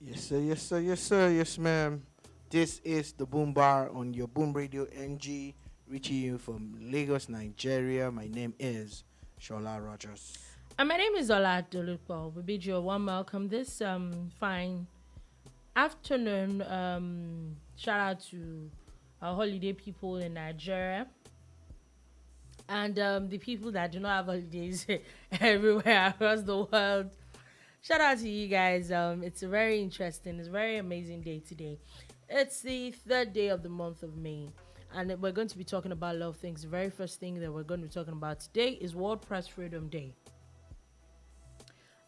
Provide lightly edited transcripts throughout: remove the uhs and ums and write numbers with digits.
Yes, sir, yes, sir, yes, sir, yes, ma'am. This is the Boombar on your Boom Radio NG, reaching you from Lagos, Nigeria. My name is Shola Rogers. And my name is Ola Dolupo. We bid you a warm welcome this fine afternoon. Shout out to our holiday people in Nigeria and the people that do not have holidays everywhere across the world. Shout out to you guys. It's a very interesting, it's a very amazing day today. It's the third day of the month of May, and we're going to be talking about a lot of things. The very first thing that we're going to be talking about today is World Press Freedom Day,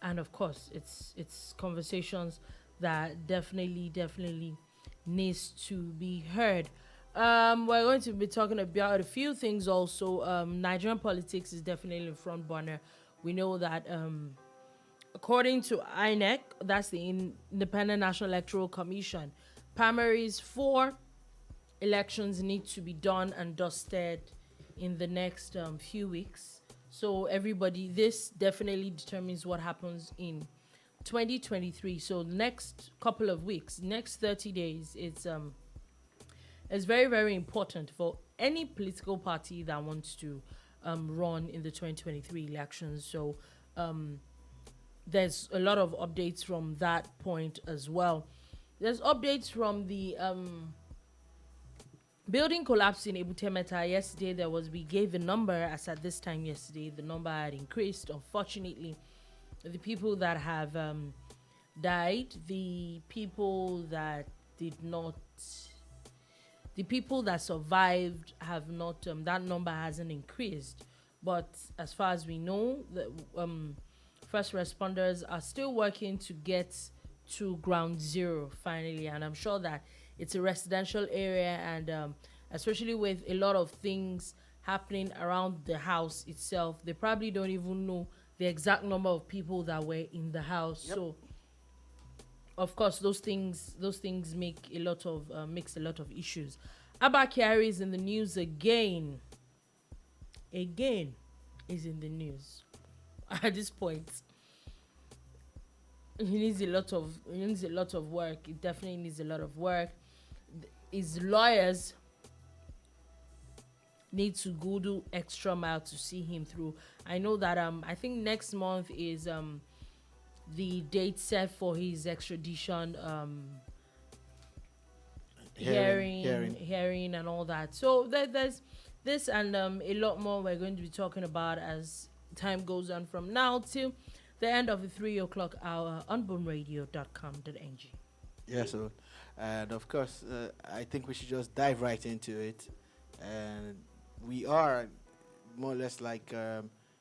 and of course, it's conversations that definitely needs to be heard. We're going to be talking about a few things also. Nigerian politics is definitely in front burner. We know that according to INEC, that's the Independent National Electoral Commission, primaries for elections need to be done and dusted in the next few weeks. So everybody, this definitely determines what happens in 2023. So the next couple of weeks, next 30 days, it's very important for any political party that wants to run in the 2023 elections. So there's a lot of updates from that point as well. There's updates from the building collapse in Ebutemeta. Yesterday we gave a number. As at this time yesterday, the number had increased. Unfortunately, the people that have died, the people that did not, the people that survived have not, that number hasn't increased. But as far as we know, the first responders are still working to get to ground zero finally, and I'm sure that it's a residential area, and especially with a lot of things happening around the house itself, they probably don't even know the exact number of people that were in the house. Yep. So of course those things make a lot of makes a lot of issues. Abba Kyari is in the news again is in the news at this point. He needs a lot of work. He definitely needs a lot of work. His lawyers need to go do extra mile to see him through. I know that I think next month is the date set for his extradition hearing and all that. So there's this and a lot more we're going to be talking about as time goes on from now till the end of the 3 o'clock hour on boomradio.com.ng. Yeah, so, and of course, I think we should just dive right into it. And we are more or less like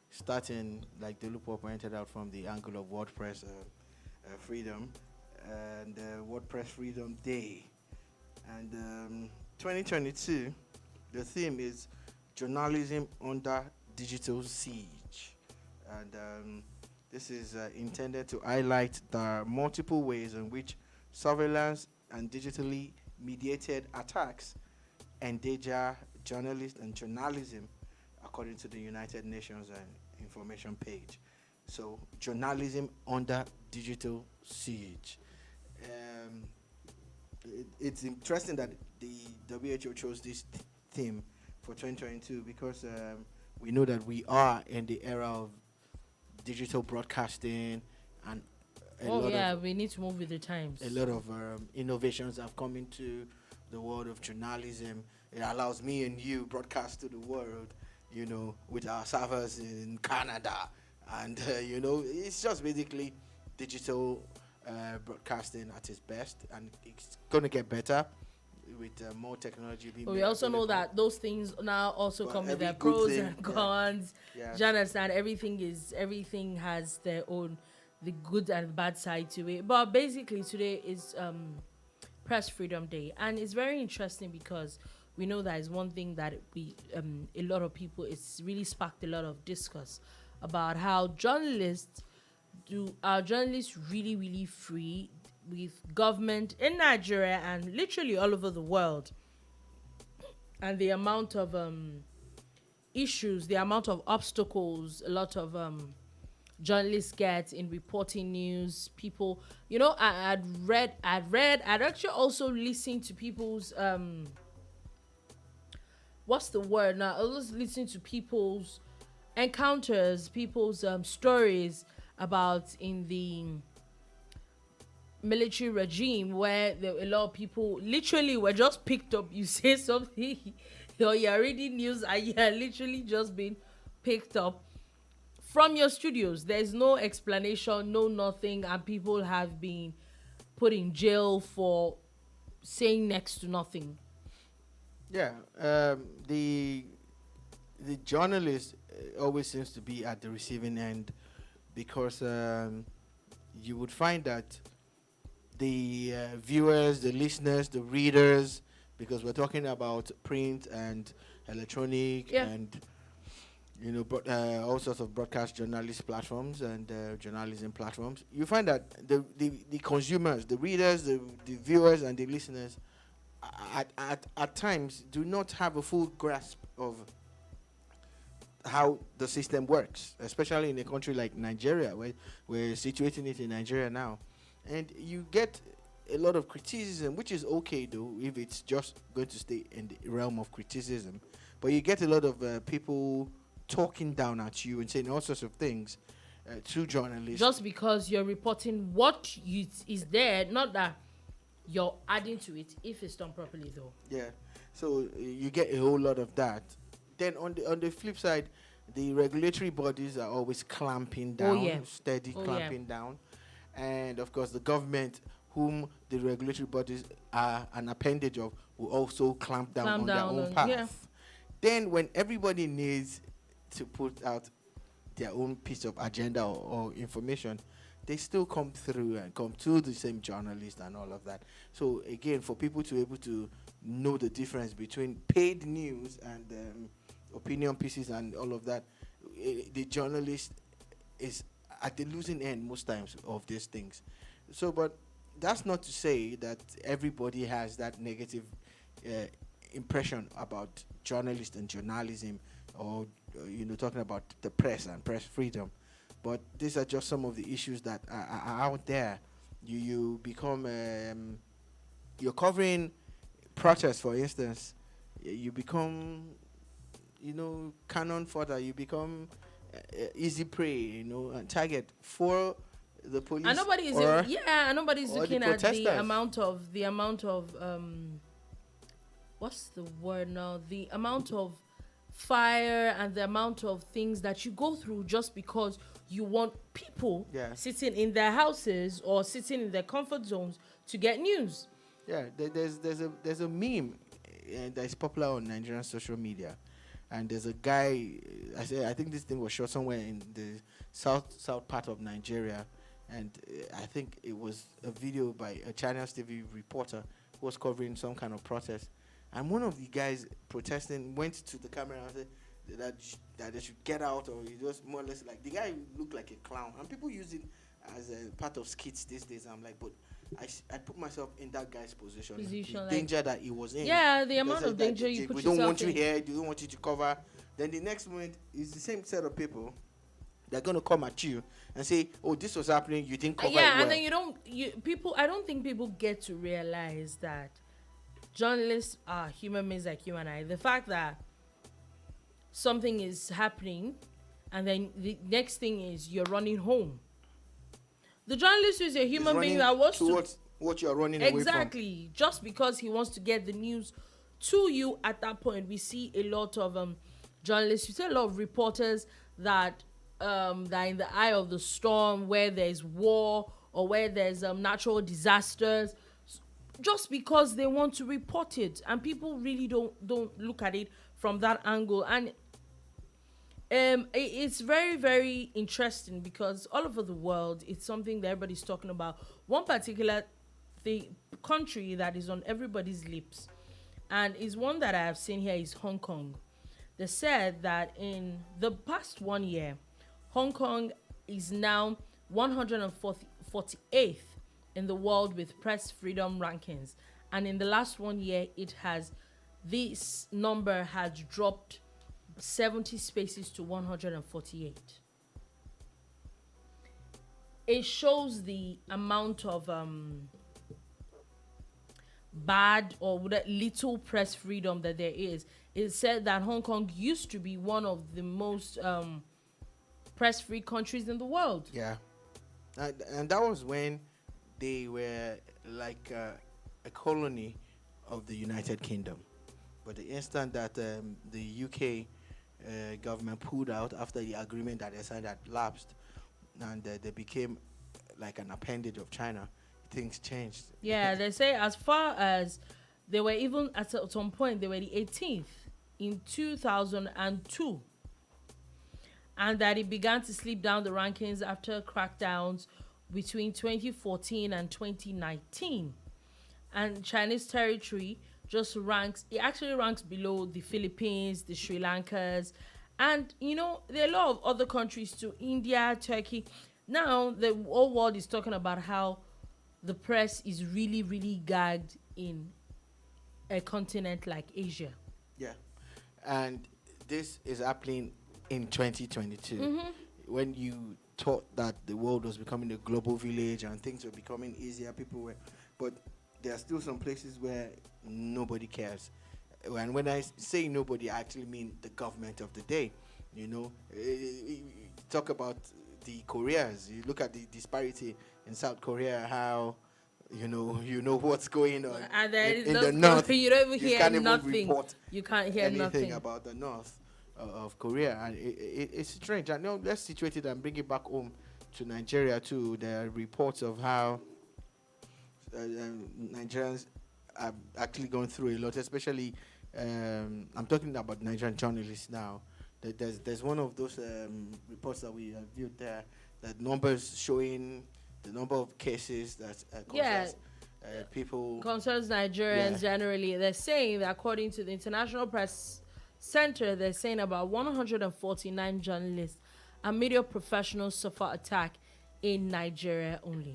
starting, like the Lupo pointed out, from the angle of WordPress freedom and WordPress Freedom Day. And 2022, the theme is journalism under digital siege. And this is intended to highlight the multiple ways in which surveillance and digitally mediated attacks endanger journalists and journalism, according to the United Nations information page. So, journalism under digital siege. It's interesting that the WHO chose this theme for 2022 because we know that we are in the era of digital broadcasting, and we need to move with the times. A lot of innovations have come into the world of journalism. It allows me and you broadcast to the world, with our servers in Canada, and it's just basically digital broadcasting at its best, and it's going to get better with more technology being. But we also know that those things now also come with their pros and cons. Yeah. Do you understand? Everything has their own, the good and bad side to it. But basically today is Press Freedom Day, and it's very interesting because we know that is one thing that a lot of people, it's really sparked a lot of discourse about how are journalists really free with government in Nigeria and literally all over the world, and the amount of issues, the amount of obstacles, a lot of journalists get in reporting news. People, I'd actually also listened to people's what's the word now? I was listening to people's encounters, people's stories about in the military regime where a lot of people literally were just picked up. You say something, or you're reading news and you're literally just being picked up from your studios. There's no explanation, no nothing, and people have been put in jail for saying next to nothing. Yeah, the journalist always seems to be at the receiving end because you would find that the viewers, the listeners, the readers, because we're talking about print and electronic Yeah. and all sorts of broadcast journalist platforms and journalism platforms. You find that the consumers, the readers, the viewers, and the listeners at times do not have a full grasp of how the system works, especially in a country like Nigeria, where we're situating it in Nigeria now. And you get a lot of criticism, which is okay though, if it's just going to stay in the realm of criticism. But you get a lot of people talking down at you and saying all sorts of things to journalists. Just because you're reporting what is there, not that you're adding to it if it's done properly though. Yeah. So you get a whole lot of that. Then on the flip side, the regulatory bodies are always clamping down, steady clamping down. And of course the government, whom the regulatory bodies are an appendage of, will also clamp down on their own path. Yeah. Then when everybody needs to put out their own piece of agenda or information, they still come through and come to the same journalist and all of that. So again, for people to be able to know the difference between paid news and opinion pieces and all of that, the journalist is at the losing end most times of these things. So, but that's not to say that everybody has that negative impression about journalists and journalism, or talking about the press and press freedom. But these are just some of the issues that are out there. You become you're covering protests, for instance. You become cannon fodder. You become easy prey, and target for the police. And nobody's looking at the amount of what's the word now? The amount of fire and the amount of things that you go through just because you want people sitting in their houses or sitting in their comfort zones to get news. Yeah, there's a meme that is popular on Nigerian social media. And there's a guy, I think this thing was shot somewhere in the south part of Nigeria. And I think it was a video by a Channels TV reporter who was covering some kind of protest. And one of the guys protesting went to the camera and said that they should get out, or he was more or less like, the guy looked like a clown. And people use it as a part of skits these days. I'm like, but I put myself in that guy's position the danger that he was in. Yeah, the amount of danger you put yourself in. We don't want you here. We don't want you to cover. Then the next moment is the same set of people. They're going to come at you and say, "Oh, this was happening. You didn't cover it well." Yeah, and then I don't think people get to realize that journalists are human beings like you and I. The fact that something is happening, and then the next thing is you're running home. The journalist is a human being that wants to what you're running away from. Exactly. Just because he wants to get the news to you at that point. We see a lot of journalists, we see a lot of reporters that are in the eye of the storm, where there's war or where there's natural disasters, just because they want to report it, and people really don't look at it from that angle. And it's very, very interesting because all over the world, it's something that everybody's talking about. One particular country that is on everybody's lips, and is one that I have seen here, is Hong Kong. They said that in the past 1 year, Hong Kong is now 148th in the world with press freedom rankings. And in the last 1 year, this number has dropped 70 spaces to 148. it shows the amount of bad or little press freedom that there is. It said that Hong Kong used to be one of the most press free countries in the world. Yeah. And that was when they were like a colony of the United Kingdom. But the instant that the UK government pulled out after the agreement that they signed had lapsed, and they became like an appendage of China, things changed. Yeah, they say as far as they were even at some point, they were the 18th in 2002. And that it began to slip down the rankings after crackdowns between 2014 and 2019. And Chinese territory it actually ranks below the Philippines, the Sri Lankas, and there are a lot of other countries too, India, Turkey. Now the whole world is talking about how the press is really, really gagged in a continent like Asia. Yeah. And this is happening in 2022, when you thought that the world was becoming a global village and things were becoming easier, but there are still some places where nobody cares. And when I say nobody, I actually mean the government of the day. Talk about the Koreas. You look at the disparity in South Korea, how you know what's going on and then in the north. You don't even hear can't nothing. Even report you can't hear anything nothing about the north of Korea, and it's strange. I know, let's situate it and bring it back home to Nigeria too. There are reports of how Nigerians are actually going through a lot, especially I'm talking about Nigerian journalists now. There's one of those reports that we viewed there, that numbers showing the number of cases that concerns Nigerians generally. They're saying that according to the International Press Center, they're saying about 149 journalists and media professionals suffer attack in Nigeria only.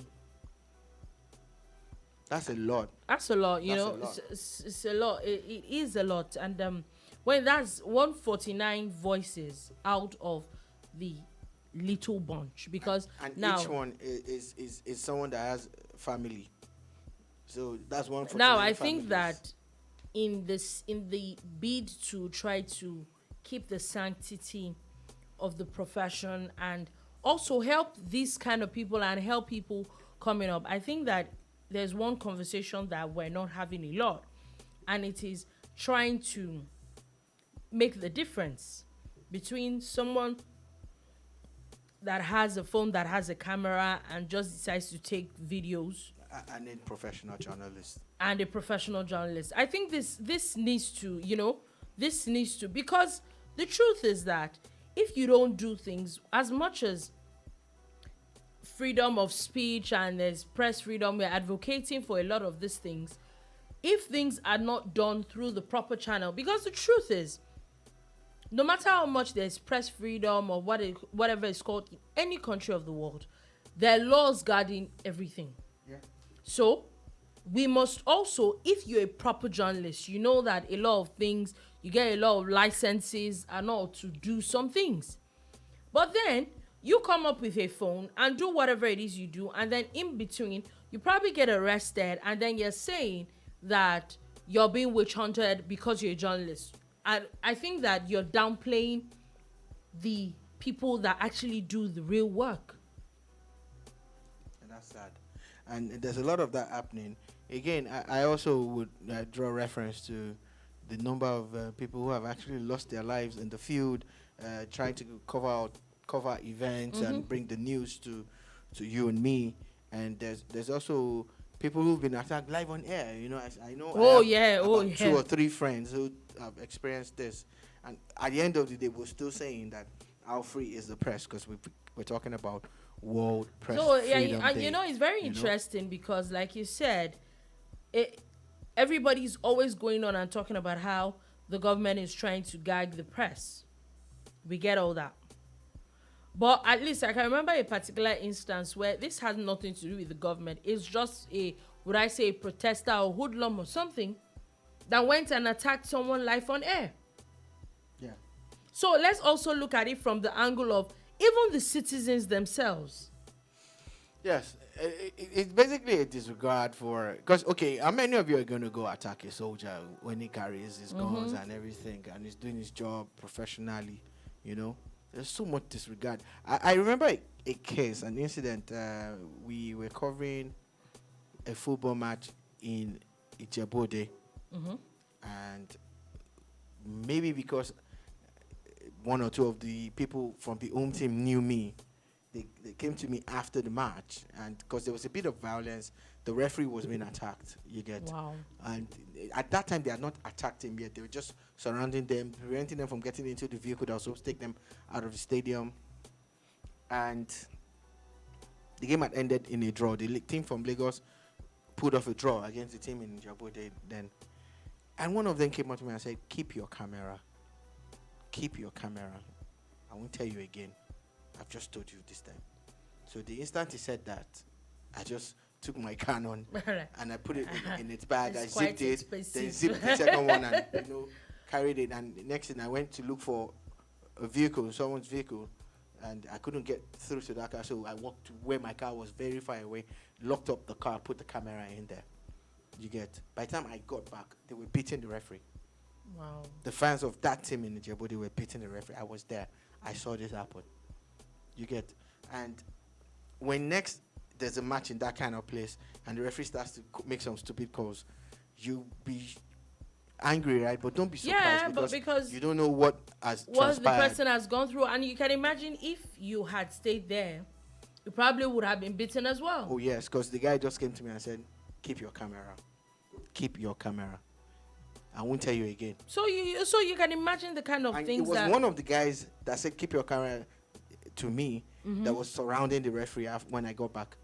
That's a lot. It's a lot. It's a lot. It is a lot. And when that's 149 voices out of the little bunch, because and now each one is someone that has family. So that's one. Now I think that in the bid to try to keep the sanctity of the profession and also help these kind of people and help people coming up, I think that there's one conversation that we're not having a lot, and it is trying to make the difference between someone that has a phone, that has a camera, and just decides to take videos, and a professional journalist. And a professional journalist. I think this needs to, because the truth is that if you don't do things, as much as freedom of speech and there's press freedom, we're advocating for a lot of these things, if things are not done through the proper channel, because the truth is, no matter how much there's press freedom or whatever it's called in any country of the world, there are laws guarding everything. Yeah. So we must also, if you're a proper journalist, you know that a lot of things, you get a lot of licenses and all to do some things. But then you come up with a phone and do whatever it is you do, and then in between, you probably get arrested, and then you're saying that you're being witch hunted because you're a journalist. And I think that you're downplaying the people that actually do the real work. And that's sad. And there's a lot of that happening. Again, I also would draw reference to the number of people who have actually lost their lives in the field, trying to cover events and bring the news to you and me. And there's also people who've been attacked live on air. I know. Two or three friends who have experienced this, and at the end of the day, we're still saying that how free is the press, because we're talking about World Press Freedom Day. It's very interesting because, like you said, everybody's always going on and talking about how the government is trying to gag the press. We get all that. But at least I can remember a particular instance where this had nothing to do with the government. It's just a protester or hoodlum or something that went and attacked someone live on air. Yeah. So let's also look at it from the angle of even the citizens themselves. Yes, it's basically a disregard for because okay, how many of you are going to go attack a soldier when he carries his guns and everything and he's doing his job professionally? You know, there's so much disregard. I remember a case, an incident. We were covering a football match in Ijebode, and maybe because one or two of the people from the home team knew me. They came to me after the match, and because there was a bit of violence, the referee was being attacked. You get, Wow. and at that time they had not attacked him yet. They were just surrounding them, preventing them from getting into the vehicle that was supposed to take them out of the stadium. And the game had ended in a draw. The team from Lagos put off a draw against the team in Jabode then, and one of them came up to me and said, "Keep your camera. Keep your camera. I won't tell you again. I've just told you this time." So the instant he said that, I just took my Canon and I put it in its bag. It's I zipped quite it, expensive. then zipped the second one, and carried it. And the next thing I went to look for a vehicle, someone's vehicle, and I couldn't get through to that car. So I walked to where my car was very far away, locked up the car, put the camera in there. You get. By the time I got back, they were beating the referee. Wow. The fans of that team in Djibouti were beating the referee. I was there. I saw this happen. You get. And when next there's a match in that kind of place and the referee starts to make some stupid calls, you be angry, right? But don't be surprised, Yeah, but because you don't know what has what the transpired. person has gone through, and you can imagine if you had stayed there, you probably would have been beaten as well. Oh yes, because the guy just came to me and said, "Keep your camera. Keep your camera. I won't tell you again." So you can imagine the kind of And things it was that one of the guys that said, "Keep your camera," to me, that was surrounding the referee when I got back.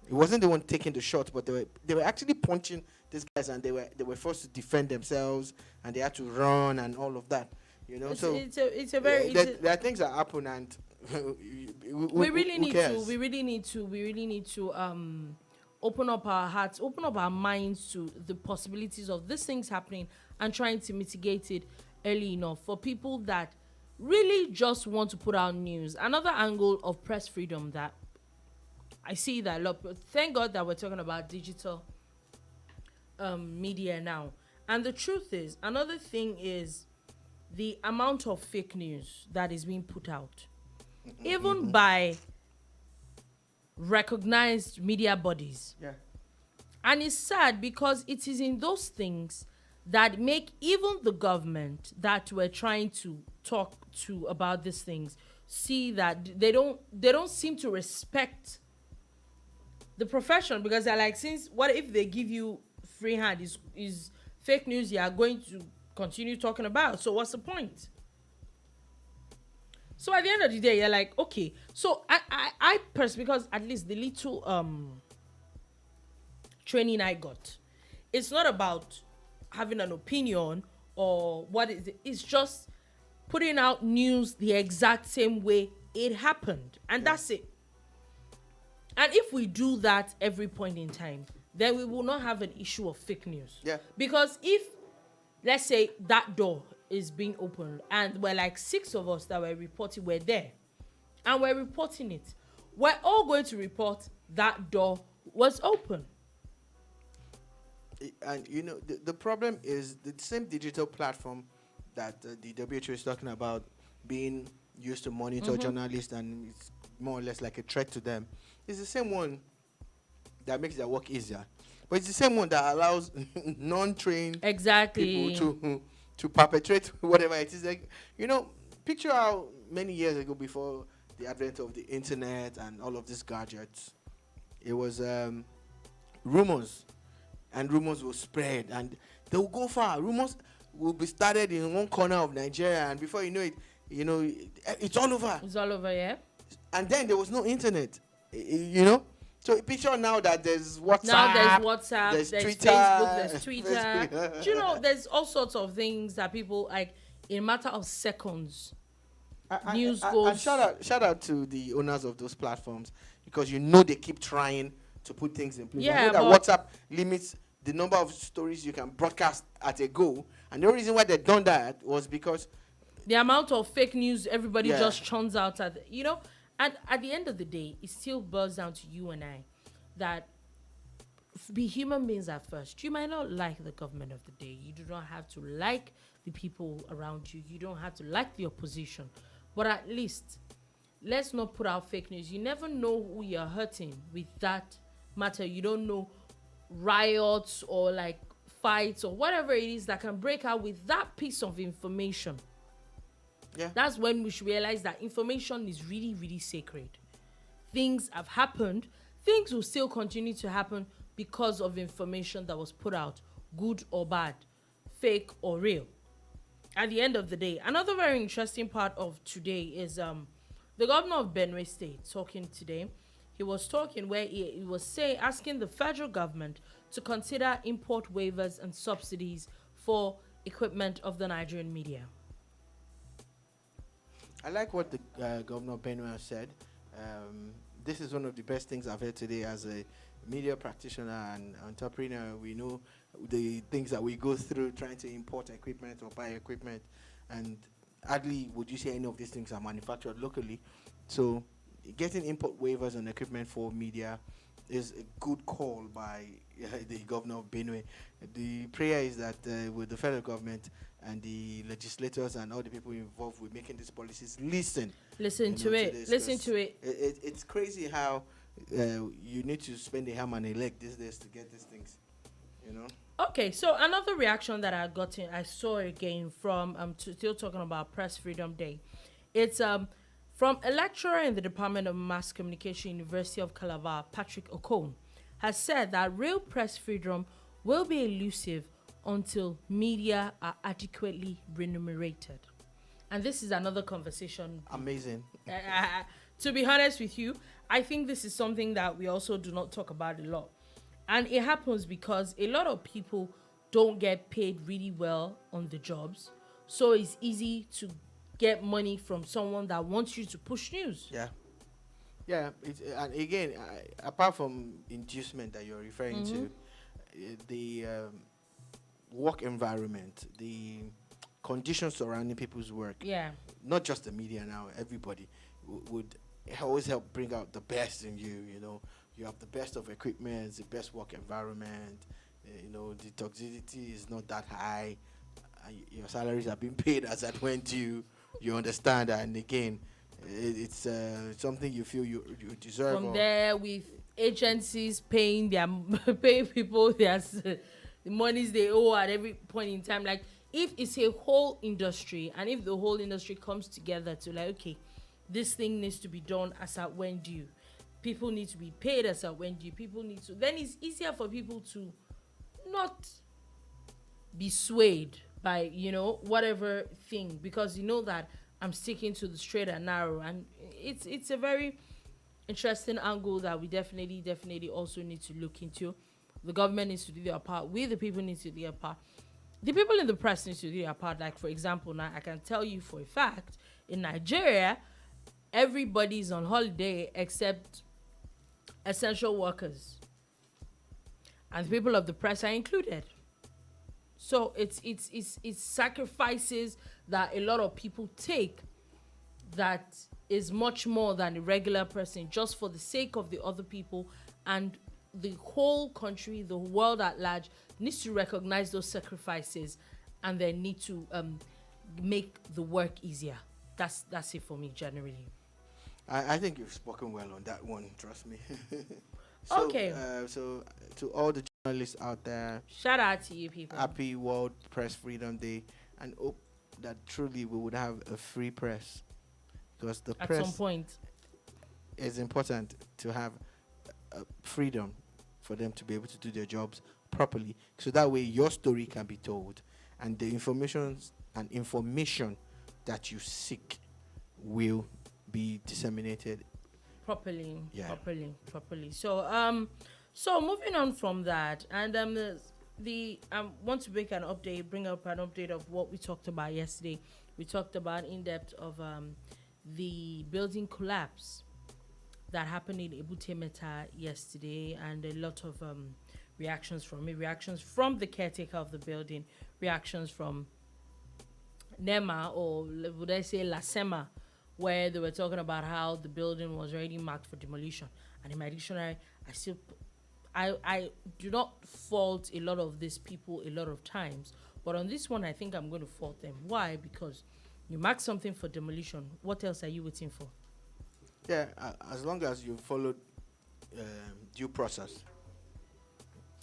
It wasn't the one taking the shot, but they were actually punching these guys, and they were forced to defend themselves, and they had to run and all of that. You know, it's a very there are things that happen, and we really who need to open up our hearts, open up our minds to the possibilities of these things happening and trying to mitigate it early enough for people that really just want to put out news. Another angle of press freedom that I see that a lot, but thank God that we're talking about digital media now. And the truth is, another thing is the amount of fake news that is being put out, even by recognized media bodies. Yeah. And it's sad because it is in those things that make even the government that we're trying to talk to about these things see that they don't seem to respect the profession, because they're like, since what if they give you free hand is fake news you are going to continue talking about, so what's the point? So at the end of the day, you're like, okay. So I personally, because at least the little training I got, it's not about having an opinion or what is it. It's just putting out news the exact same way it happened, and that's it. And if we do that every point in time, then we will not have an issue of fake news. Yeah. Because if, let's say, that door is being opened and we're like 6 of us that were reporting, we're there and we're reporting it, we're all going to report that door was open. And you know, the problem is the same digital platform that the WHO is talking about being used to monitor journalists, and it's more or less like a threat to them. It's the same one that makes their work easier, but it's the same one that allows non-trained people to perpetrate whatever it is. Like, you know, picture how many years ago, before the advent of the internet and all of these gadgets, it was rumors, and rumors will spread, and they will go far. Rumors will be started in one corner of Nigeria, and before you know it, it's all over. It's all over, yeah. And then there was no internet, you know. So picture now that there's WhatsApp. Now there's WhatsApp, there's Twitter, Facebook, there's Twitter. Do you know, there's all sorts of things that people, like, in a matter of seconds, news goes. And shout out to the owners of those platforms, because you know they keep trying to put things in place. Yeah, I know that WhatsApp limits the number of stories you can broadcast at a go, and the only reason why they done that was because the amount of fake news everybody just churns out at, you know. And at the end of the day, it still boils down to you and I that be human beings at first. You might not like the government of the day. You do not have to like the people around you. You don't have to like the opposition. But at least, let's not put out fake news. You never know who you're hurting with that matter. You don't know riots or like fights or whatever it is that can break out with that piece of information. Yeah. That's when we should realize that information is really, really sacred. Things have happened. Things will still continue to happen because of information that was put out, good or bad, fake or real. At the end of the day, another very interesting part of today is the governor of Benue State talking today. He was talking where he was asking the federal government to consider import waivers and subsidies for equipment of the Nigerian media. I like what the governor of Benue has said. This is one of the best things I've heard today as a media practitioner and entrepreneur. We know the things that we go through trying to import equipment or buy equipment, and hardly would you say any of these things are manufactured locally. So getting import waivers on equipment for media is a good call by the governor of Benue. The prayer is that with the federal government and the legislators and all the people involved with making these policies, listen to it. It's crazy how you need to spend a ham and a leg these days to get these things, Okay, so another reaction that I saw again from still talking about Press Freedom Day. It's from a lecturer in the Department of Mass Communication, University of Calabar, Patrick Okon, has said that real press freedom will be elusive until media are adequately remunerated. And this is another conversation. Amazing. To be honest with you, I think this is something that we also do not talk about a lot. And it happens because a lot of people don't get paid really well on the jobs. So it's easy to get money from someone that wants you to push news. Yeah. And again, apart from inducement that you're referring to, the work environment, the conditions surrounding people's work, not just the media now, everybody would always help bring out the best in you. You have the best of equipment, the best work environment, the toxicity is not that high, your salaries are being paid as at when you understand that. And again, it's something you feel you deserve. From there, with agencies paying people the monies they owe at every point in time. Like, if it's a whole industry, and if the whole industry comes together to like, okay, this thing needs to be done as at when due, people need to be paid as at when due, then it's easier for people to not be swayed by whatever thing, because that I'm sticking to the straight and narrow. And it's a very interesting angle that we definitely also need to look into. The government needs to do their part. We, the people, need to do their part. The people in the press need to do their part. Like, for example, now I can tell you for a fact, in Nigeria, everybody's on holiday except essential workers. And the people of the press are included. So it's sacrifices that a lot of people take that is much more than a regular person, just for the sake of the other people. And the whole country, the world at large, needs to recognize those sacrifices and then need to make the work easier. That's it for me, generally. I think you've spoken well on that one, trust me. Okay. So to all the journalists out there, shout out to you people. Happy World Press Freedom Day, and hope that truly we would have a free press, because the at press some point is important to have freedom for them to be able to do their jobs properly, so that way your story can be told and the information that you seek will be disseminated properly. So moving on from that, and I want to bring up an update of what we talked about yesterday. We talked about in depth of the building collapse that happened in Ebutemeta yesterday, and a lot of reactions from the caretaker of the building, reactions from NEMA, or would I say LASEMA, where they were talking about how the building was already marked for demolition. And in my dictionary, I do not fault a lot of these people a lot of times, but on this one, I think I'm going to fault them. Why? Because you mark something for demolition. What else are you waiting for? Yeah, as long as you followed due process.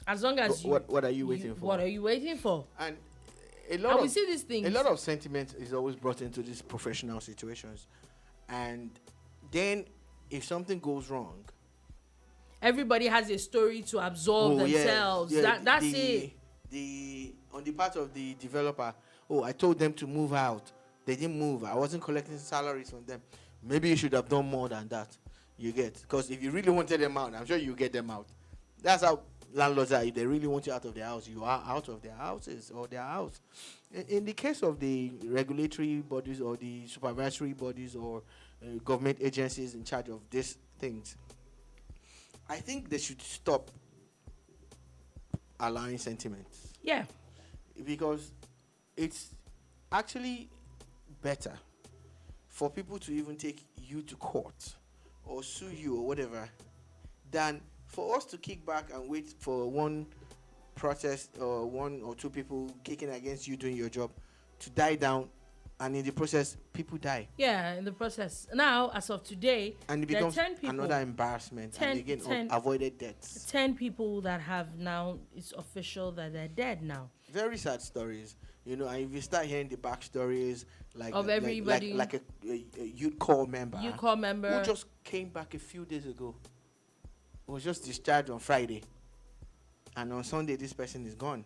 As long as What are you waiting for? What are you waiting for? And we see these things. A lot of sentiment is always brought into these professional situations, and then if something goes wrong, everybody has a story to absolve themselves. That's it. On the part of the developer, I told them to move out. They didn't move. I wasn't collecting salaries from them. Maybe you should have done more than that. You get, because if you really wanted them out, I'm sure you get them out. That's how landlords are. If they really want you out of their house, you are out of their houses or their house. In the case of the regulatory bodies or the supervisory bodies or government agencies in charge of these things, I think they should stop allowing sentiments. Yeah. Because it's actually better for people to even take you to court or sue you or whatever than for us to kick back and wait for one protest or one or two people kicking against you doing your job to die down, and in the process people die. Yeah, in the process. Now, as of today, and it becomes another embarrassment, and again avoided deaths. 10 people that have now, it's official that they're dead now. Very sad stories, and if you start hearing the backstories, like of everybody, like a youth call member who just came back a few days ago, was just discharged on Friday, and on Sunday this person is gone.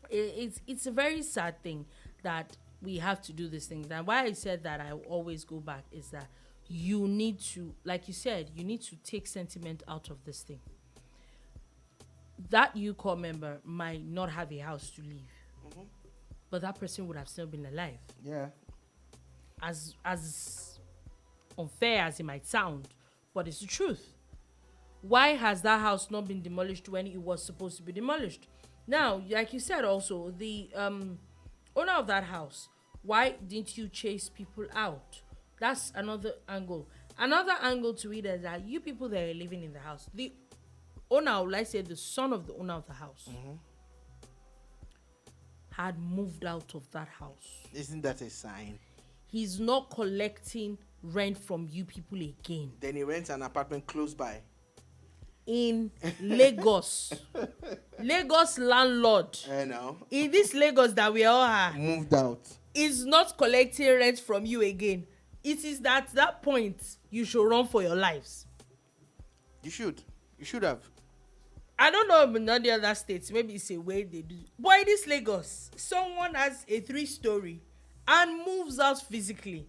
It's a very sad thing that we have to do these things. And why I said that I always go back is that you need to, like you said, you need to take sentiment out of this thing. That UCOR member might not have a house to live, but that person would have still been alive. Yeah. As unfair as it might sound, but it's the truth. Why has that house not been demolished when it was supposed to be demolished? Now, like you said also, the owner of that house, why didn't you chase people out? That's another angle. Another angle to it is that you people that are living in the house, the owner, let's say the son of the owner of the house, had moved out of that house. Isn't that a sign? He's not collecting rent from you people again. Then he rents an apartment close by. In Lagos. Lagos landlord. In this Lagos that we all are. Moved out. Is not collecting rent from you again. It is at that point you should run for your lives. You should. You should have. I don't know about the other states. Maybe it's a way they do. But in this Lagos, someone has a 3-story and moves out physically,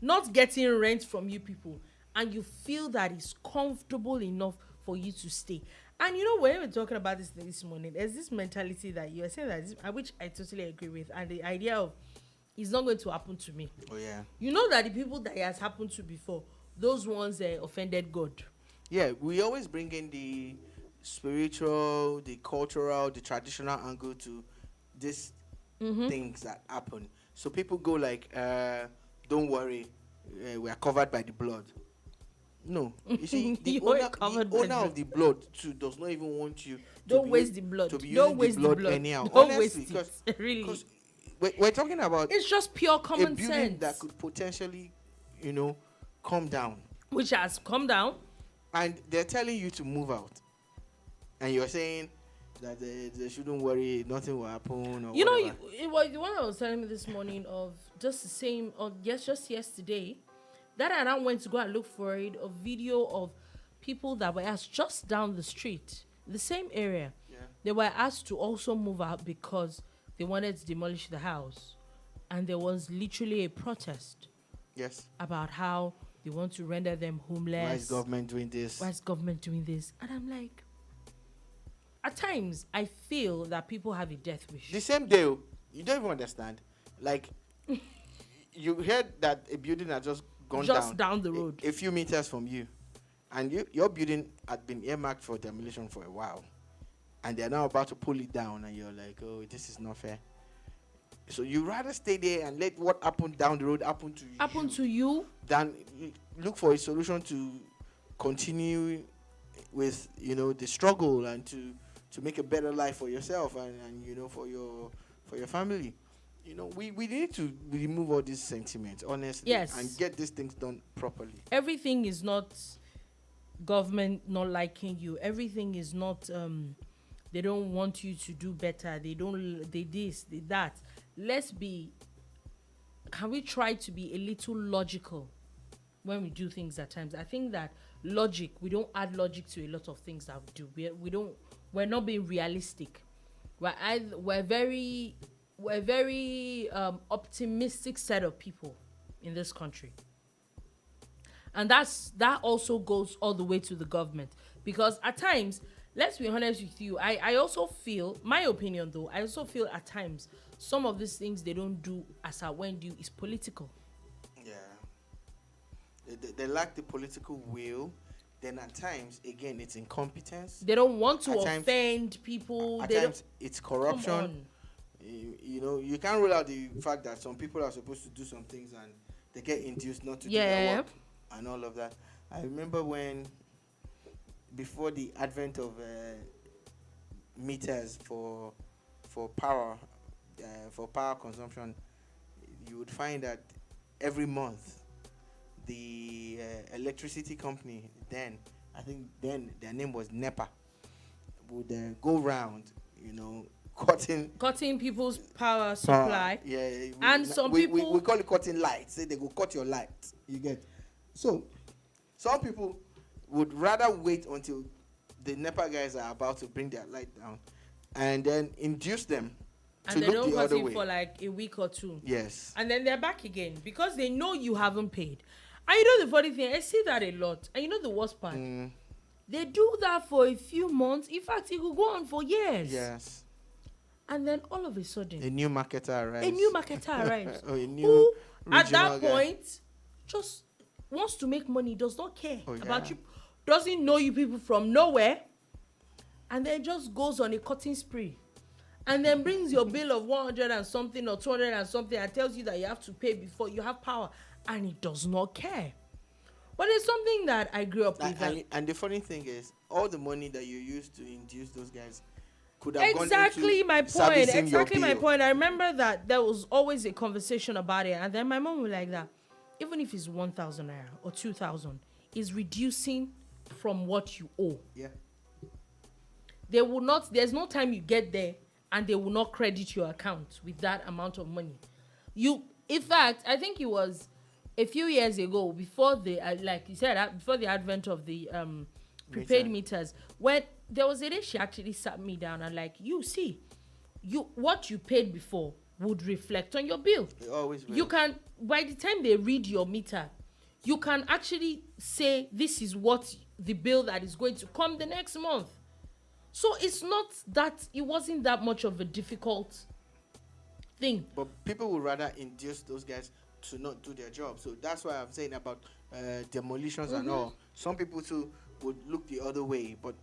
not getting rent from you people, and you feel that it's comfortable enough for you to stay. And when we were talking about this morning, there's this mentality that you are saying that which I totally agree with, and the idea of it's not going to happen to me. Oh yeah. You know that the people that it has happened to before, those ones offended God. Yeah, we always bring in the spiritual, the cultural, the traditional angle to these things that happen. So people go like, don't worry, we are covered by the blood. No, you see, the owner of the blood too does not even want you. Don't waste the blood. To be using the blood anyhow. Don't waste it. Really, because we're talking about. It's just pure common sense. A building that could potentially, come down. Which has come down. And they're telling you to move out, and you're saying that they shouldn't worry, nothing will happen. Or it was the one I was telling me this morning of just the same. Just yesterday. That I now went to go and look for it, a video of people that were asked just down the street, the same area. Yeah. They were asked to also move out because they wanted to demolish the house. And there was literally a protest. Yes. About how they want to render them homeless. Why is government doing this? Why is government doing this? And I'm like, at times, I feel that people have a death wish. The same day, you don't even understand. Like, you heard that a building had just gone down the road, a few meters from you, and your building had been earmarked for demolition for a while, and they're now about to pull it down, and you're like, oh, this is not fair. So you rather stay there and let what happened down the road happen to you than look for a solution to continue with, the struggle and to make a better life for yourself and for your family. We need to remove all these sentiments, honestly, Yes. and get these things done properly. Everything is not government not liking you. Everything is not they don't want you to do better. They this, they that. Can we try to be a little logical when we do things at times? I think that we don't add logic to a lot of things that we do. We're not being realistic. We're very optimistic set of people in this country. And that also goes all the way to the government, because at times, let's be honest with you, I also feel, my opinion though, I also feel at times some of these things they don't do as at when due is political. Yeah. They lack the political will. Then at times, again, it's incompetence. They don't want to offend people. At times, it's corruption. You can't rule out the fact that some people are supposed to do some things and they get induced not to do their work and all of that. I remember before the advent of meters for power consumption, you would find that every month the electricity company, I think their name was NEPA, would go round, cutting people's power supply. Yeah, some people we call it cutting lights. Say they go cut your light. You get. So some people would rather wait until the NEPA guys are about to bring their light down, and then induce them to look the other way. And they don't cut it for like a week or two. Yes. And then they're back again because they know you haven't paid. And the funny thing, I see that a lot. And the worst part? They do that for a few months. In fact, it could go on for years. Yes. And then all of a sudden, a new marketer arrives. Or a new who, at that guy. point, just wants to make money, does not care about you, doesn't know you people from nowhere, and then just goes on a cutting spree. And then brings your bill of 100 and something or 200 and something and tells you that you have to pay before you have power. And he does not care. But it's something that I grew up with. And the funny thing is, all the money that you used to induce those guys could have gone into Exactly my point. I remember that there was always a conversation about it. And then my mom was like that. Even if it's 1,000 naira or 2,000, is reducing from what you owe. Yeah. There's no time you get there and they will not credit your account with that amount of money. In fact, I think it was a few years ago, before like you said, before the advent of the prepaid meters, when there was a day she actually sat me down and like, what you paid before would reflect on your bill. It always will. You can, by the time they read your meter, you can actually say this is what the bill that is going to come the next month. So it wasn't that much of a difficult thing. But people would rather induce those guys to not do their job. So that's why I'm saying about demolitions and all. Some people too would look the other way, but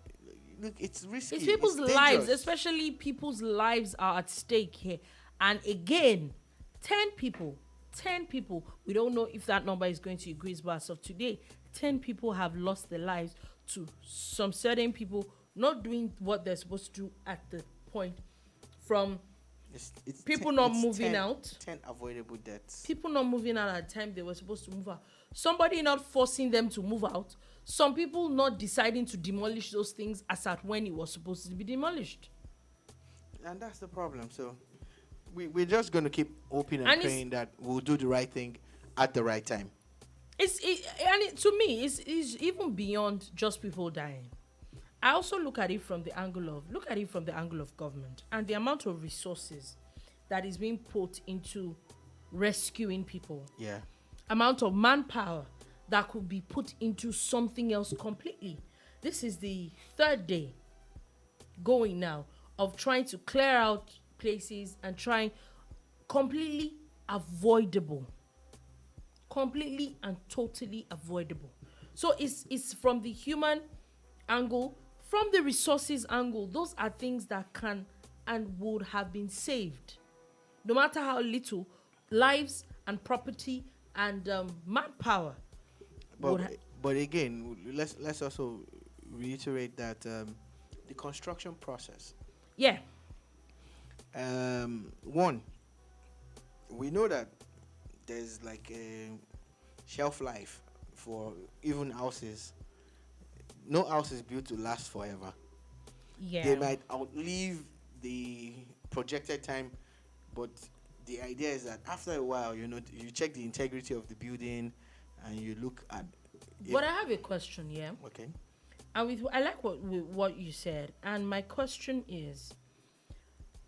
look, it's risky. It's people's lives, especially people's lives are at stake here. And again, 10 people, we don't know if that number is going to increase, but as of today, 10 people have lost their lives to some certain people not doing what they're supposed to do at the point, from it's people not moving out. 10 avoidable deaths. People not moving out at the time they were supposed to move out. Somebody not forcing them to move out. Some people not deciding to demolish those things as at when it was supposed to be demolished. And that's the problem. So we're just going to keep hoping and praying that we'll do the right thing at the right time. To me, it's even beyond just people dying. I also look at it from the angle of government and the amount of resources that is being put into rescuing people. Yeah. Amount of manpower that could be put into something else completely. This is the third day going now of trying to clear out places and trying completely and totally avoidable. So it's from the human angle, from the resources angle. Those are things that can and would have been saved no matter how little, lives and property and manpower. But again, let's also reiterate that the construction process. Yeah. One, we know that there's like a shelf life for even houses. No house is built to last forever. Yeah. They might outlive the projected time, but the idea is that after a while, you check the integrity of the building, and you look at. But I have a question, yeah. Okay. And I like what you said, and my question is,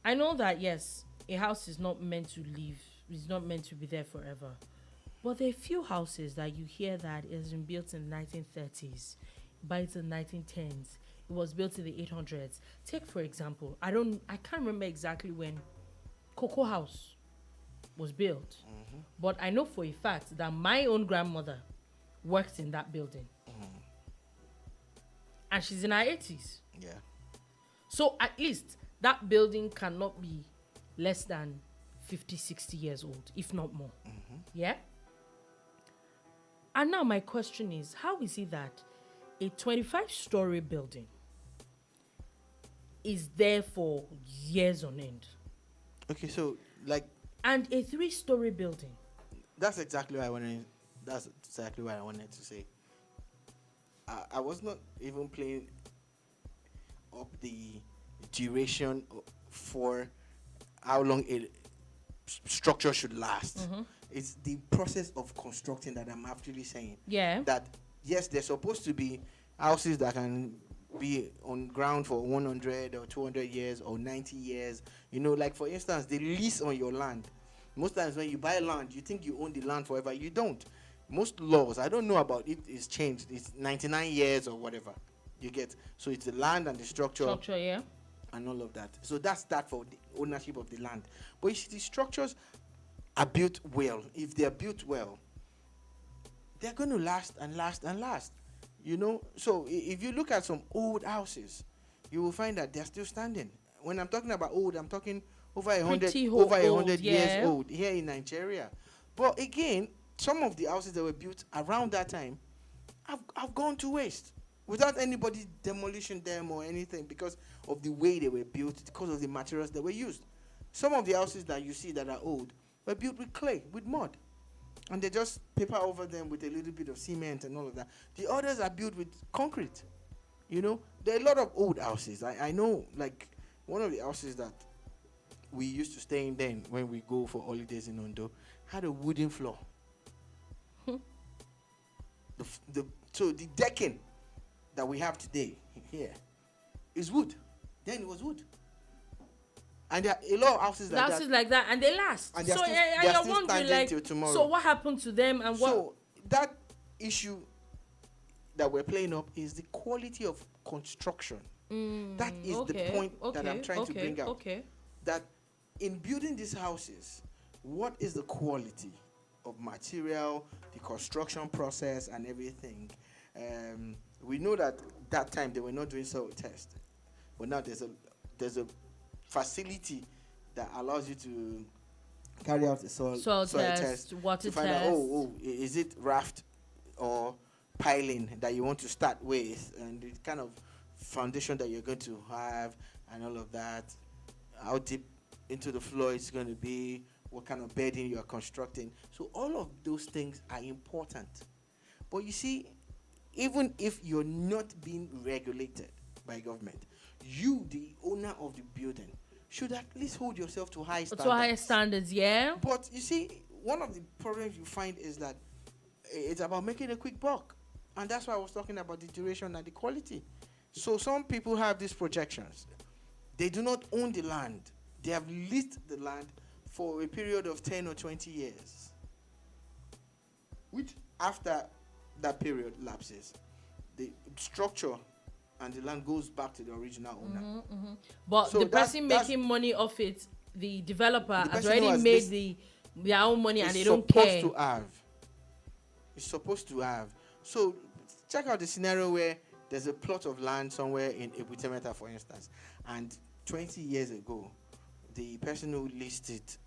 I know that yes, a house is not meant to live, it's not meant to be there forever, but there are few houses that you hear that it has been built in the 1930s, built in the 1910s, it was built in the 800s. Take for example, I can't remember exactly when Cocoa House was built, but I know for a fact that my own grandmother worked in that building. And she's in her 80s. Yeah. So at least that building cannot be less than 50, 60 years old, if not more. Yeah? And now my question is, how is it that a 25-story building is there for years on end? Okay, so and a 3-story building. That's exactly what I wanted to say. I was not even playing up the duration for how long a structure should last. It's the process of constructing that I'm actually saying. Yeah. That yes, there's supposed to be houses that can be on ground for 100 or 200 years or 90 years. Like for instance, the lease on your land. Most times when you buy land, you think you own the land forever. You don't. Most laws, I don't know about it, is changed. It's 99 years or whatever. You get. So it's the land and the structure. Yeah. And all of that. So that's that for the ownership of the land. But you see, the structures are built well. If they're built well, they're going to last and last and last. So if you look at some old houses, you will find that they're still standing. When I'm talking about old, I'm talking over 100 years old here in Nigeria. But again, some of the houses that were built around that time have gone to waste without anybody demolishing them or anything because of the way they were built, because of the materials that were used. Some of the houses that you see that are old were built with clay, with mud. And they just paper over them with a little bit of cement and all of that. The others are built with concrete. There are a lot of old houses. I know, like, one of the houses that we used to stay in then when we go for holidays in Ondo had a wooden floor. So the decking that we have today here is wood. Then it was wood. And there are a lot of houses like that, and they last. And so you're wondering, like, till tomorrow. So what happened to them, and what? So that issue that we're playing up is the quality of construction. That is the point that I'm trying to bring out. That in building these houses, what is the quality of material, the construction process, and everything? We know that time they were not doing soil test, but now there's a facility that allows you to carry out the soil test, water to find test. out, is it raft or piling that you want to start with, and the kind of foundation that you're going to have, and all of that, how deep into the floor it's going to be, what kind of bedding you are constructing. So all of those things are important. But you see, even if you're not being regulated by government, you, the owner of the building, should at least hold yourself to high standards. To higher standards, yeah. But you see, one of the problems you find is that it's about making a quick buck. And that's why I was talking about the duration and the quality. So some people have these projections. They do not own the land. They have leased the land for a period of 10 or 20 years. Which, after that period lapses, the structure and the land goes back to the original owner. But so the person making money off it, the developer has already made their own money, and they don't care. It's supposed to have. So check out the scenario where there's a plot of land somewhere in Ebutemeta, for instance, and 20 years ago, the person who leased it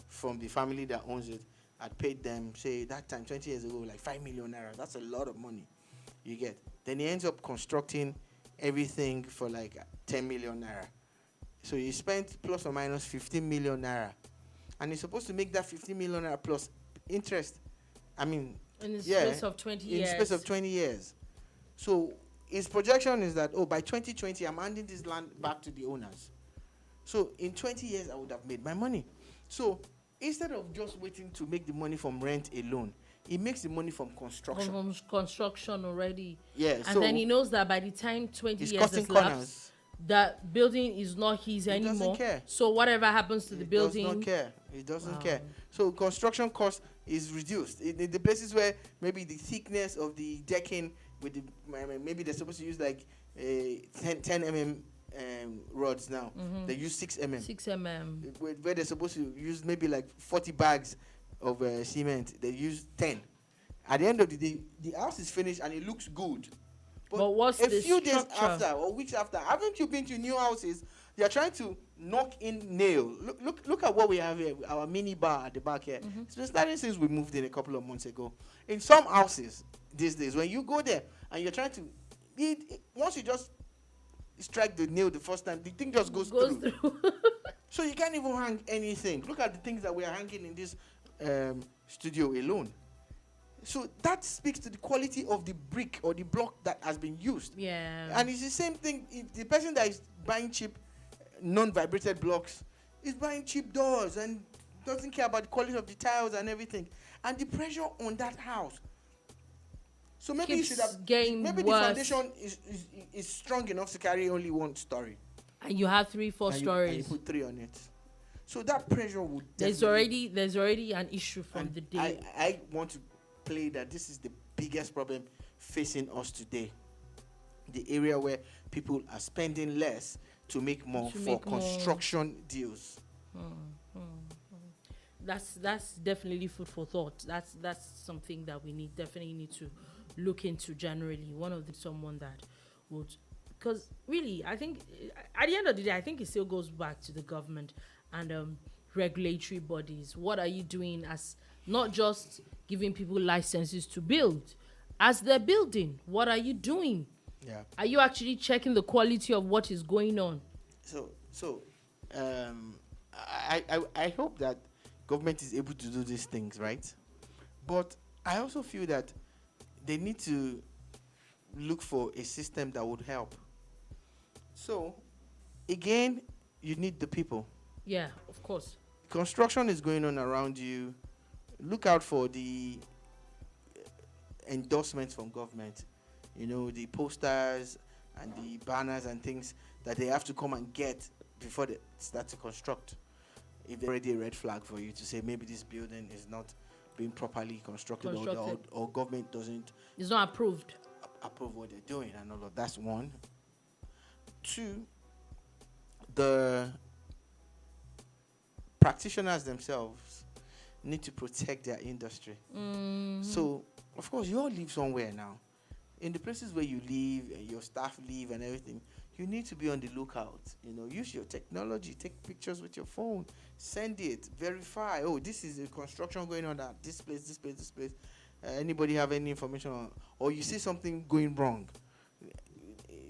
from the family that owns it had paid them, say that time 20 years ago, like 5 million naira. That's a lot of money. You get. Then he ends up constructing everything for like 10 million naira. So he spent plus or minus 15 million naira. And he's supposed to make that 15 million naira plus interest. I mean, in the space of 20 years. In the space of 20 years. So his projection is that, by 2020, I'm handing this land back to the owners. So in 20 years, I would have made my money. So instead of just waiting to make the money from rent alone, he makes the money from construction. From construction already. Yeah. And so then he knows that by the time 20 years cutting has corners. lapsed, that building is not his anymore. He doesn't care. So whatever happens to the building, does not care. He doesn't care. So construction cost is reduced. In the places where maybe the thickness of the decking with the maybe they're supposed to use like 10 mm rods now. They use 6 mm. 6 mm. Where they're supposed to use maybe like 40 bags of cement, they use 10. At the end of the day, the house is finished and it looks good. But what's a the few structure? days after or weeks after, haven't you been to new houses? They are trying to knock in nail. Look at what we have here, our mini bar at the back here. It's been starting since we moved in a couple of months ago. In some houses these days, when you go there and you're trying to, once you just strike the nail the first time, the thing just goes through. So you can't even hang anything. Look at the things that we are hanging in this studio alone. So that speaks to the quality of the brick or the block that has been used. Yeah. And it's the same thing. If the person that is buying cheap, non-vibrated blocks is buying cheap doors and doesn't care about the quality of the tiles and everything. And the pressure on that house. So maybe you should have. Maybe the foundation is strong enough to carry only one story. And you have 3-4 stories. And you put 3 on it. So that pressure would. There's already an issue from the day. I want to play that this is the biggest problem facing us today. The area where people are spending less to make more for construction deals. That's definitely food for thought. That's something that we definitely need to look into generally. Someone that would, because really I think at the end of the day I think it still goes back to the government and regulatory bodies. What are you doing as not just giving people licenses to build? As they're building, what are you doing? Yeah. Are you actually checking the quality of what is going on? I hope that government is able to do these things, right? But I also feel that they need to look for a system that would help. So, again, you need the people. Yeah, of course. Construction is going on around you. Look out for the endorsements from government. You know, the posters and the banners and things that they have to come and get before they start to construct. If there's already a red flag for you to say maybe this building is not being properly constructed. Or government doesn't. It's not approved. Approve what they're doing and all of that's one. 2, the practitioners themselves need to protect their industry. So, of course, you all live somewhere now. In the places where you live, and your staff live and everything, you need to be on the lookout. You know, use your technology, take pictures with your phone, send it, verify. Oh, this is a construction going on at this place, this place, this place. Anybody have any information on, or you see something going wrong?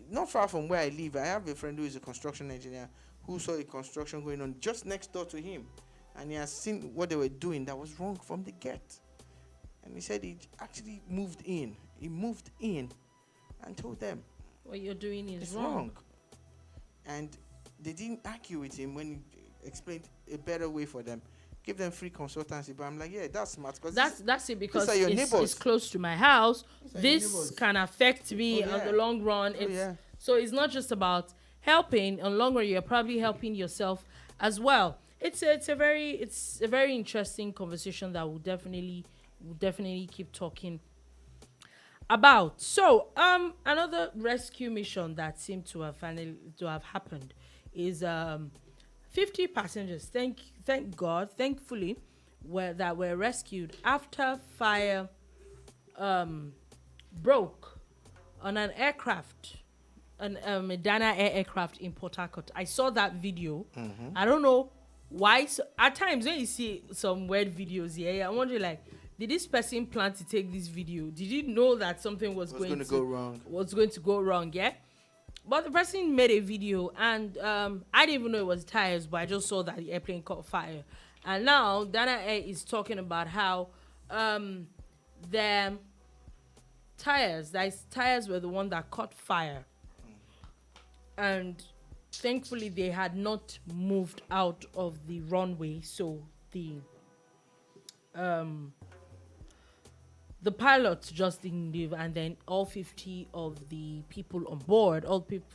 Not far from where I live, I have a friend who is a construction engineer who saw a construction going on just next door to him, and he has seen what they were doing that was wrong from the get. And he said he actually moved in. He moved in and told them, what you're doing is wrong. And they didn't argue with him when he explained a better way for them. Give them free consultancy. But I'm like, yeah, that's smart. That's it, because it's close to my house. This can affect me on the long run. So it's not just about helping. On the long run, you're probably helping yourself as well. It's a very interesting conversation that we'll definitely keep talking about. So another rescue mission that seemed to have happened is 50 passengers, thank God, thankfully, that were rescued after fire broke on an aircraft, a Dana Air aircraft in Port Harcourt. I saw that video. I don't know why? So, at times when you see some weird videos, yeah, I'm wondering like, did this person plan to take this video? Did you know that something was going to go wrong? Was going to go wrong? Yeah. But the person made a video, and I didn't even know it was Tyres, but I just saw that the airplane caught fire. And now Dana Air is talking about how the tires were the one that caught fire, and thankfully they had not moved out of the runway, so the pilots just didn't leave, and then all 50 of the people on board,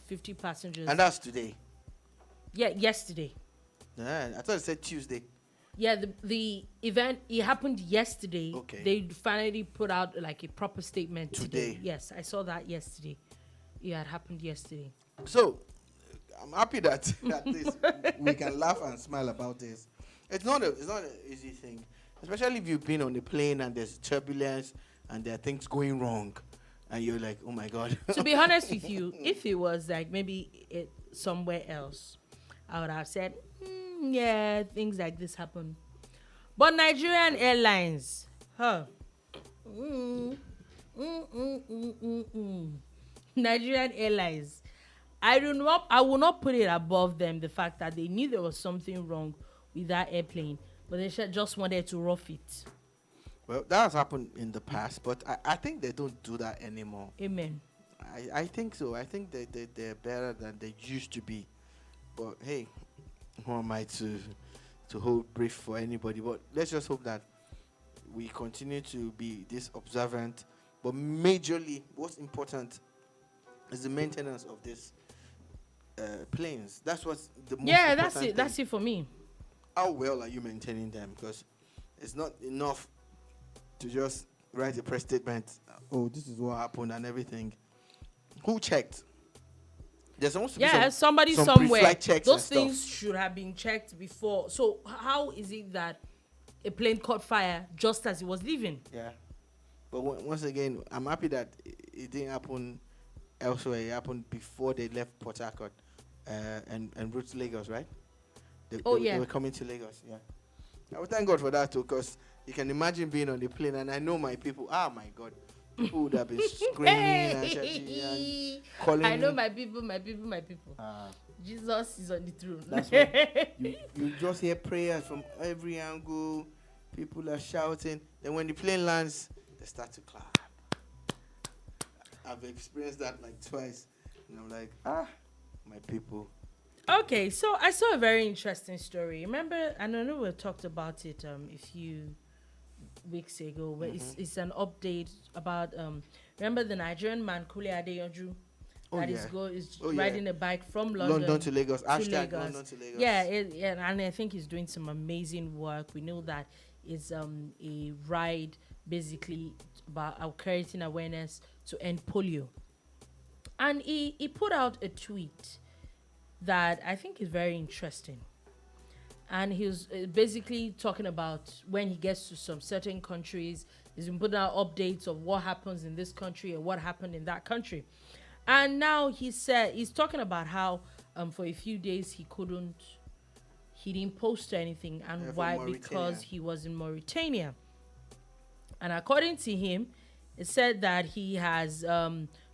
50 passengers. And that's today. Yeah, yesterday. Yeah, I thought it said Tuesday. Yeah, the event, it happened yesterday. Okay. They finally put out like a proper statement today. Today. Yes, I saw that yesterday. Yeah, it happened yesterday. So, I'm happy that at least we can laugh and smile about this. It's not an easy thing, especially if you've been on the plane and there's turbulence and there are things going wrong, and you're like, oh my God. To be honest with you, if it was like maybe somewhere else, I would have said, yeah, things like this happen. But Nigerian Airlines, Nigerian Airlines, I will not put it above them, the fact that they knew there was something wrong with that airplane, but they just wanted to rough it. Well, that has happened in the past, but I think they don't do that anymore. Amen. I think so. I think they're better than they used to be. But hey, who am I to hold brief for anybody? But let's just hope that we continue to be this observant. But majorly, what's important is the maintenance of this planes. That's what's the most important that's it. thing. That's it for me. How well are you maintaining them? Because it's not enough to just write a press statement. Oh, this is what happened and everything. Who checked? There's supposed to be somebody some somewhere. pre-flight checks. Those things should have been checked before. So how is it that a plane caught fire just as it was leaving? Yeah, but once again, I'm happy that it didn't happen elsewhere. It happened before they left Port Harcourt and route to Lagos, right? They were coming to Lagos. Yeah, I would thank God for that too, because you can imagine being on the plane, and I know my people. Oh my God. People would have been screaming and shouting and calling. I know my people. Jesus is on the throne. That's what you just hear prayers from every angle. People are shouting. Then when the plane lands, they start to clap. I've experienced that like twice, and I'm like, my people. Okay, so I saw a very interesting story. Remember, I know we talked about it a few weeks ago, but it's an update about remember the Nigerian man Kunle Adeyanju is riding a bike from London to Lagos. London to Lagos. Yeah, and I think he's doing some amazing work. We know that it's a ride basically about creating awareness to end polio, and he put out a tweet that I think is very interesting. And he was basically talking about when he gets to some certain countries, he's been putting out updates of what happens in this country and what happened in that country. And now he's talking about how for a few days he didn't post anything, and why? Because he was in Mauritania. And according to him, it said that he has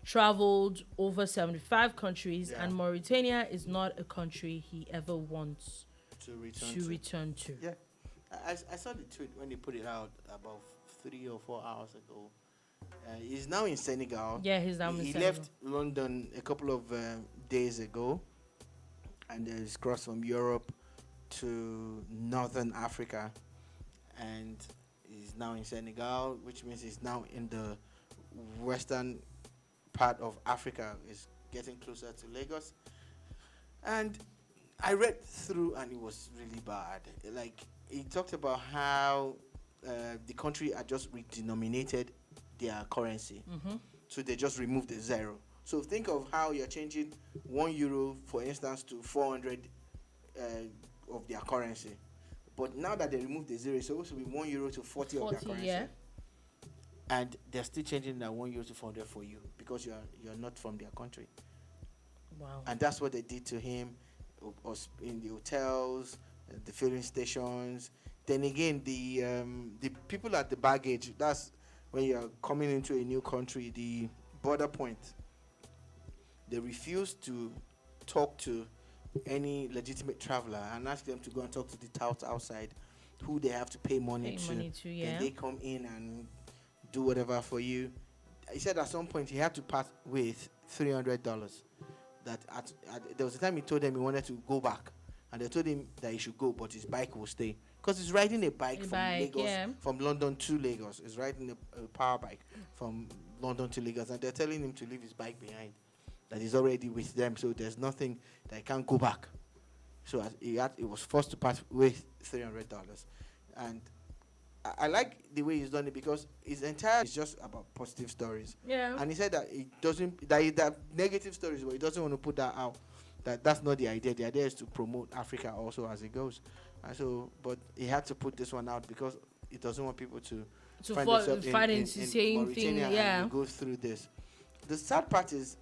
traveled over 75 countries, and Mauritania is not a country he ever wants to return to. Yeah, I saw the tweet when they put it out about 3 or 4 hours ago. He's now in Senegal. Yeah, he's now in Senegal. He left London a couple of days ago, and he's crossed from Europe to Northern Africa, and he's now in Senegal, which means he's now in the western part of Africa. He's getting closer to Lagos, and I read through, and it was really bad. Like, he talked about how the country had just redenominated their currency. So they just removed the zero. So think of how you're changing €1, for instance, to 400 of their currency. But now that they removed the zero, it's supposed to be €1 to 40 of their currency. Yeah. And they're still changing that €1 to 400 for you because you're not from their country. Wow. And that's what they did to him. In the hotels, the filling stations. Then again, the people at the baggage. That's when you are coming into a new country. The border point. They refuse to talk to any legitimate traveler and ask them to go and talk to the touts outside, who they have to pay money to. Yeah. Then they come in and do whatever for you. He said at some point he had to part with $300. That there was a time he told them he wanted to go back, and they told him that he should go, but his bike will stay because he's riding a bike from Lagos, from London to Lagos. He's riding a power bike from London to Lagos, and they're telling him to leave his bike behind. That he's already with them, so there's nothing that he can't go back. So he was forced to part with $300, and I like the way he's done it because his entire is just about positive stories. Yeah. And he said that it doesn't that negative stories, but he doesn't want to put that out. That's not the idea. The idea is to promote Africa also as it goes. And so, but he had to put this one out because he doesn't want people to find themselves in same thing. Yeah. And go through this. The sad part is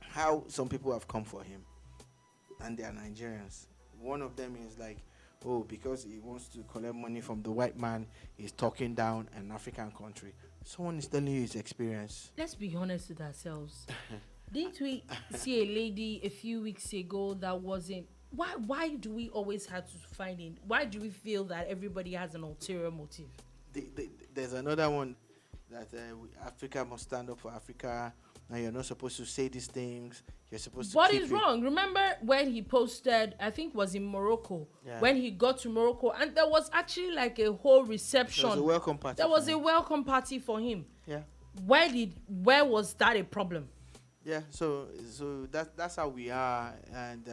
how some people have come for him, and they are Nigerians. One of them is like, oh, because he wants to collect money from the white man, he's talking down an African country. Someone is telling you his experience. Let's be honest with ourselves. Didn't we see a lady a few weeks ago that wasn't... Why do we always have to find it? Why do we feel that everybody has an ulterior motive? There's another one that Africa must stand up for Africa. Now you're not supposed to say these things. You're supposed to. What is wrong? Remember when he posted? I think it was in Morocco. Yeah. When he got to Morocco, and there was actually like a whole reception. There was a welcome party. There was a welcome party for him. Yeah. Where was that a problem? Yeah. So that's how we are, and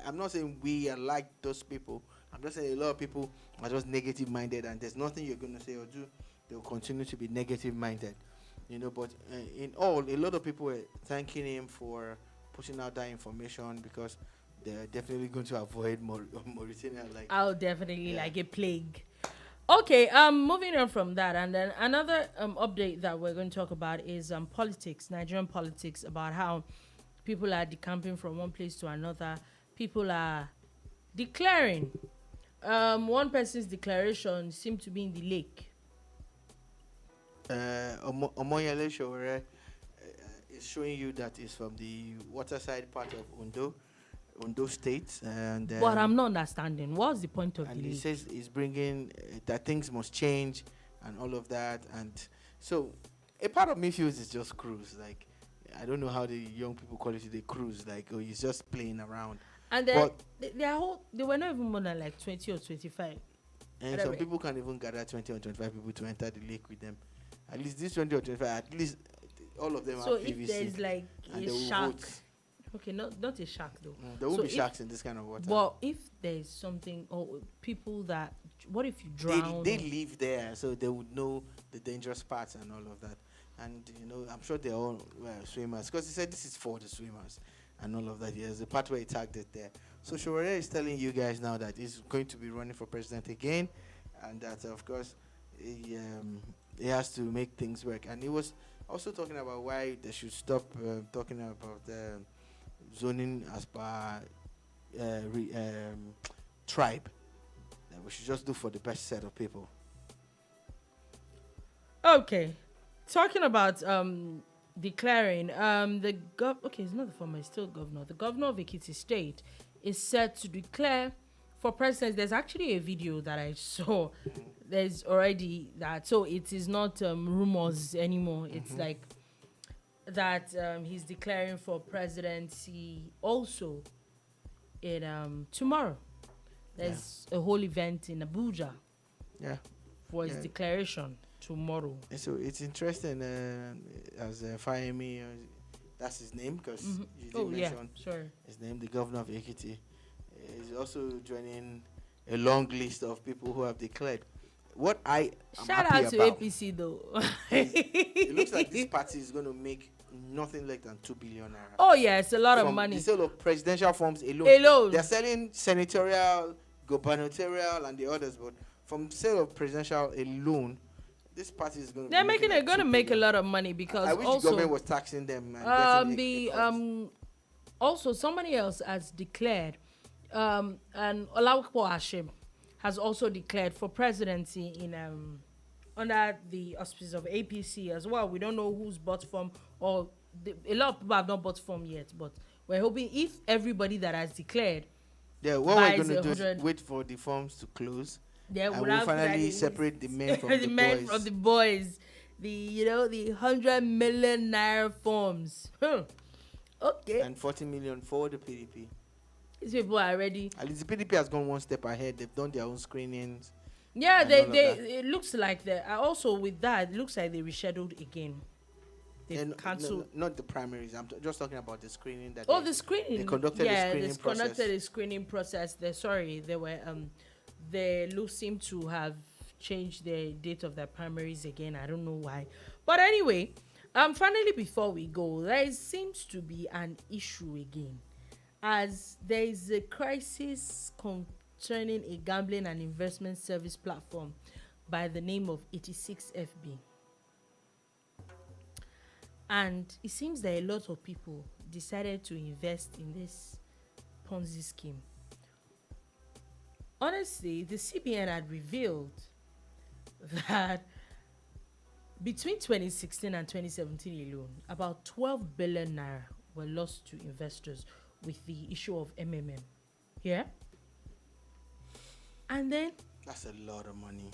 I'm not saying we are like those people. I'm just saying a lot of people are just negative minded, and there's nothing you're going to say or do. They'll continue to be negative minded. But in all, a lot of people were thanking him for pushing out that information because they're definitely going to avoid Mauritania. Definitely like a plague. Okay, moving on from that, and then another update that we're going to talk about is politics, Nigerian politics, about how people are decamping from one place to another. People are declaring. One person's declaration seemed to be in the lake. Omoyele Sowore is showing you that it's from the waterside part of Ondo State, and but I'm not understanding what's the point of and the he lake? says he's bringing that things must change and all of that, and so a part of me feels it's just cruise. Like I don't know how the young people call it, the cruise. Like he's just playing around. And they were not even more than like 20 or 25. And some people can't even gather 20 or 25 people to enter the lake with them. At least this 20 or 25, at least all of them have PVC. So if there's like a shark, okay, not a shark though. There won't be sharks in this kind of water. But if there's something, or people that, what if you drown? They live there, so they would know the dangerous parts and all of that. And I'm sure they're all swimmers, because he said this is for the swimmers and all of that. There's a part where he tagged it there. So Sowore is telling you guys now that he's going to be running for president again, and that of course he has to make things work. And he was also talking about why they should stop talking about zoning as per tribe. That we should just do for the best set of people. Okay, talking about declaring it's not the former, it's still governor. The governor of Ekiti State is set to declare for president. There's actually a video that I saw. There's already that, so it is not rumors anymore. It's like that he's declaring for presidency also in tomorrow. There's a whole event in Abuja for his declaration tomorrow. So it's interesting as Fahimi, that's his name, because you did mention his name, the governor of Ekiti is also joining a long list of people who have declared. What I am shout happy out to about, APC though. it looks like this party is going to make nothing less than 2 billion naira. Oh yeah, it's a lot of money. The sale of presidential forms alone. They're selling senatorial, gubernatorial, and the others, but from sale of presidential alone, this party is going to. They're going to make a lot of money, because I wish the government was taxing them. Also somebody else has declared And Olawokpo Hashim has also declared for presidency in under the auspices of APC as well. We don't know who's bought form, or a lot of people have not bought form yet, but we're hoping if everybody that has declared, yeah, what we're buys going to do 100 is wait for the forms to close. they And would we'll have finally separate the men from the the men boys. from the boys. The 100 million naira forms. Okay. And 40 million for the PDP. These people are ready. At least the PDP has gone one step ahead. They've done their own screenings. Yeah, and they all of they that. it looks like they also with that. It looks like they rescheduled again. They And cancelled. not the primaries. I'm just talking about the screening that. Oh, the screening. They conducted a screening they conducted process. a screening process. They were they seem to have changed the date of their primaries again. I don't know why, but anyway, finally before we go, there seems to be an issue again, as there is a crisis concerning a gambling and investment service platform by the name of 86FB. And it seems that a lot of people decided to invest in this Ponzi scheme. Honestly, the CBN had revealed that between 2016 and 2017 alone, about 12 billion naira were lost to investors with the issue of MMM. Yeah? And then That's a lot of money.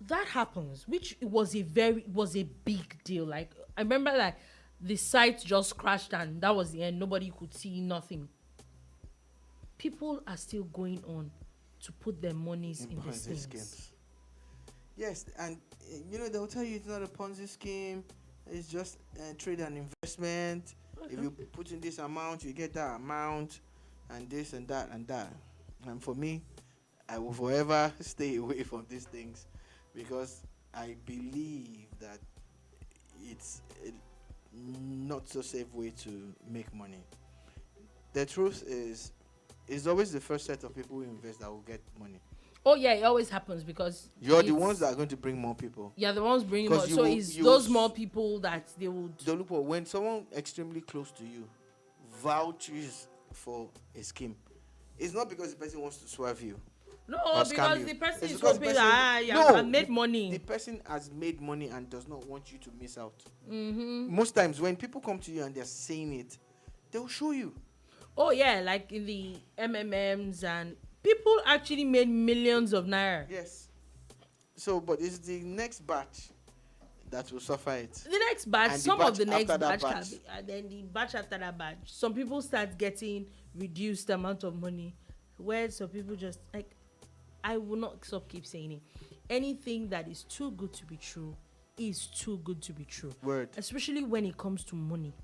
that happens, which was a big deal. Like, I remember like the site just crashed and that was the end. Nobody could see nothing. People are still going on to put their monies in these Ponzi things. schemes. Yes, and they'll tell you it's not a Ponzi scheme. It's just trade and investment. If you put in this amount, you get that amount, and this and that and that. And for me, I will forever stay away from these things, because I believe that it's a not so safe way to make money. The truth is, it's always the first set of people who invest that will get money. Oh yeah, it always happens because You're the ones that are going to bring more people. Yeah, the ones bringing more. 'Cause So it's those more people that they would. Dolupo, when someone extremely close to you vouches for a scheme, it's not because the person wants to swerve you. No, or scam because you. the person It's is because hoping the that person- I made money. The person has made money and does not want you to miss out. Mm-hmm. Most times when people come to you and they're saying it, they'll show you. Oh yeah, like in the MMMs, and people actually made millions of naira. Yes. So, but it's the next batch that will suffer it. The next batch, And the some batch of the next after that batch, batch. and then the batch after that batch, some people start getting reduced amount of money, where some people just like, I will not keep saying it. Anything that is too good to be true is too good to be true. Word. Especially when it comes to money,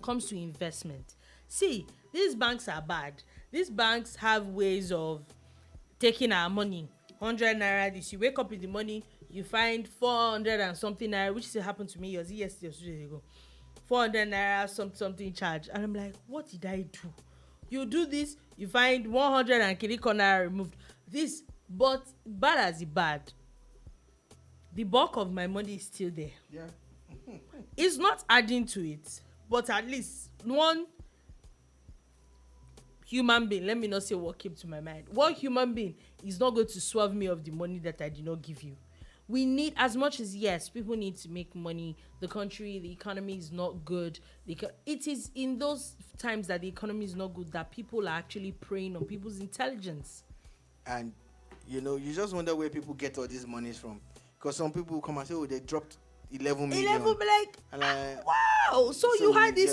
comes to investment. See, these banks are bad. These banks have ways of taking our money. 100 naira this, you wake up in the morning, you find 400 and something naira, which still happened to me yesterday or 2 days ago. 400 naira something charge, and I'm like, what did I do? You do this, you find 100 and kiriko naira removed. This, but bad as it bad, the bulk of my money is still there. Yeah. It's not adding to it, but at least one human being, let me not say what came to my mind, one human being is not going to swerve me of the money that I did not give you. We need, as much as yes, people need to make money, the country, the economy is not good. It is in those times that the economy is not good that people are actually preying on people's intelligence. And you just wonder where people get all these monies from, because some people come and say, oh, they dropped 11 million. 11, like, And wow, so you had this